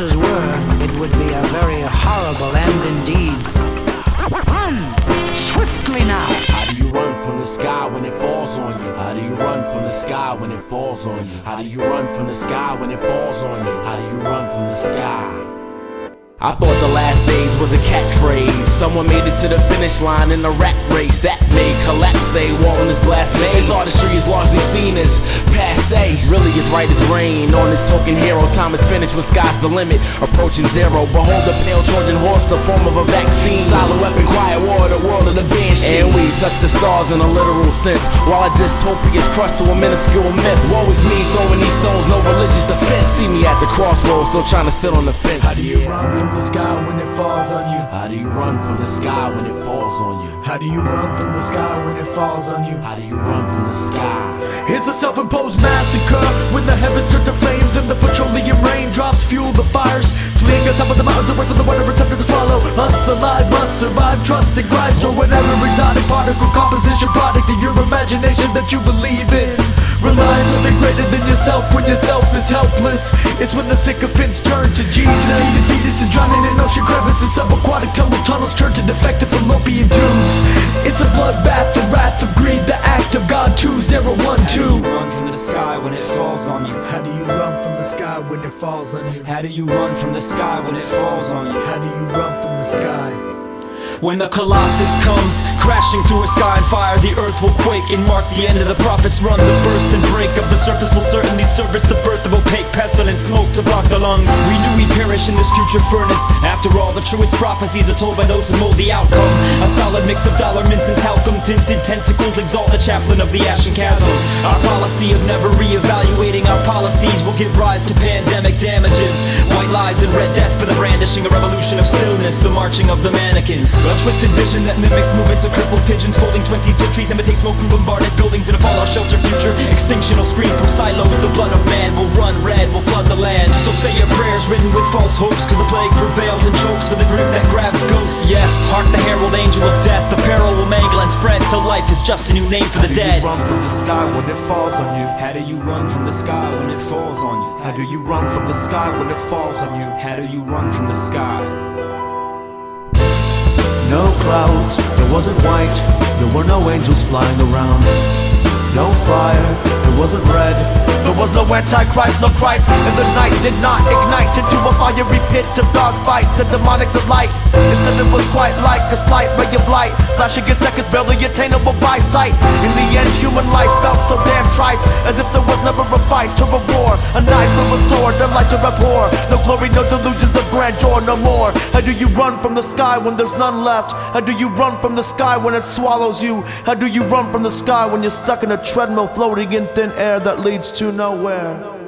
chances were it would be a very horrible end indeed. Run! Swiftly now! How do you run from the sky when it falls on you? How do you run from the sky when it falls on you? How do you run from the sky when it falls on you? How do you run from the sky? I thought the last days was a catchphrase. Someone made it to the finish line in a rat race that made collapse a wall in this glass maze. Artistry is largely seen as passe. Really is right as rain on this token hero. Time is finished when sky's the limit, approaching zero. Behold the pale Trojan horse, the form of a vaccine. Silent weapon, quiet war, the world of the banshee. And we touch the stars in a literal sense, while a dystopia is crushed to a minuscule myth. Woe is me throwing these stones, no religious defense. See me at the crossroads, still trying to sit on the fence. How do you run from the sky when it falls on you? How do you run from the sky when it falls on you? How do you run from the sky when it falls on you? How do you run from the sky? It's a self-imposed massacre when the heavens turn to flames and the petroleum raindrops fuel the fires. Fleeing on top of the mountains away from the water attempting to swallow us alive, must survive, trust in Christ or whatever exotic particle composition product of your imagination that you believe in. Rely on something greater than yourself when yourself is helpless. It's when the sycophants turn to Jesus. The fetus is drowning in ocean crevices, subaquatic tunnels turn to defective fallopian tubes. It's a bloodbath, the wrath of greed, the act of God 2012. How do you run from the sky when it falls on you? How do you run from the sky when it falls on you? How do you run from the sky when it falls on you? How do you run from the sky? When the Colossus comes crashing through a sky on fire, the earth will quake and mark the end of the prophet's run. The burst and break of the surface will certainly service the birth of opaque pestilent smoke to block the lungs. We knew we'd perish in this future furnace. After all, the truest prophecies are told by those who mold the outcome. A solid mix of dollar mints and talcum tinted tentacles exalt the chaplain of the ashen chasm. Our policy of never re-evaluating our policies will give rise to pandemic damages. White lies and red death for the brandishing, a revolution of stillness, the marching of the mannequins. A twisted vision that mimics movements of crippled pigeons folding 20s to trees, imitate smoke from bombarded buildings in a fallout shelter future. Extinction will scream through silos, the blood of man will run red, will flood the land. So say your prayers written with false hopes, cause the plague prevails and chokes for the grip that grabs ghosts. Yes, hark the herald angel of death, the peril will mangle and spread till life is just a new name for the dead. How do you run from the sky when it falls on you? How do you run from the sky when it falls on you? How do you run from the sky when it falls on you? How do you run from the sky? No clouds, it wasn't white. There were no angels flying around. No fire, it wasn't red. There was no antichrist, no Christ. And the night did not ignite into a fiery pit of dark fights and demonic delight. Instead it was quite like a slight ray of light, flashing in seconds barely attainable by sight. In the end human life felt so damn trite, as if there was never a fight or a war. A knife or a sword, a light or abhor. No glory, no delusions of grandeur, no more. How do you run from the sky when there's none left? How do you run from the sky when it swallows you? How do you run from the sky when you're stuck in a treadmill floating in thin air that leads to nowhere?